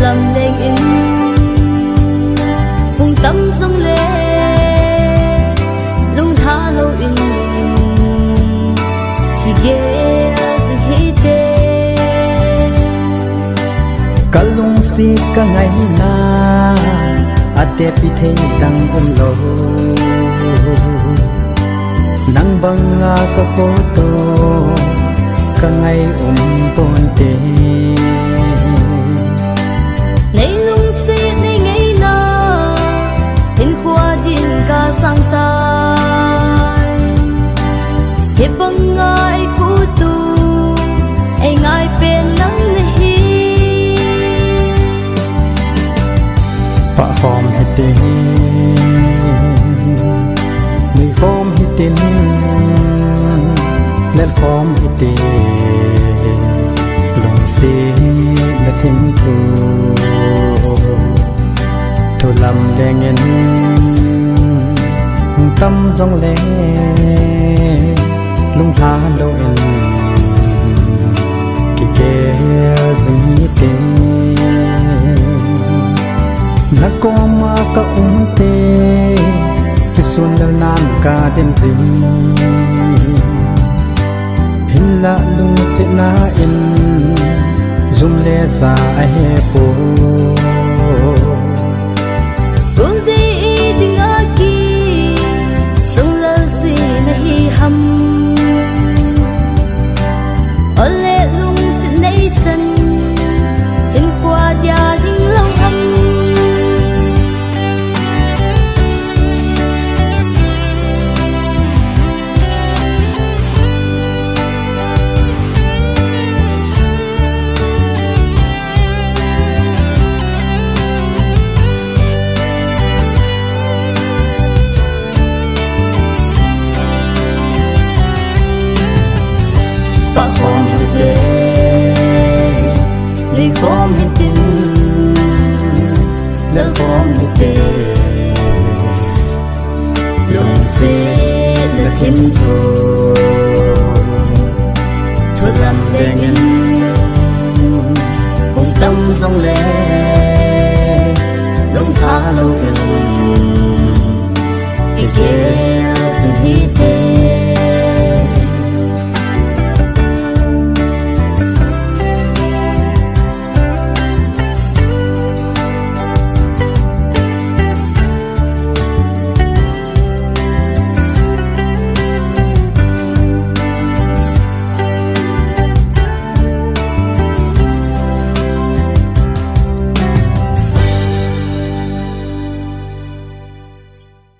lầm lên in cùng tâm sông lê lung tha lâu in thì ghé sự hi tê cả lung si cả ngày na ate pi thei tang lo nang banga ka photo ka ngày pon te nay lung si nay ngày na in khoa din ka sang tai he bangai ku tu ai ngai pen nang hi pa form he te ni form he tin net form he te lung si na tin tu thu lam đen in tâm dòng lệ lung tha đâu in kỳ kê dừng tê na có ma ka tê cái xuân lâu nam ca đêm gì hình lạ lung sẽ na in zoom lê ra ai po ole lung sin nay chân hình qua gia hình long âm pa form he te ni form he tin le form he te lung se na tim thu thu lam lên in cùng tâm dòng lệ lung tha lâu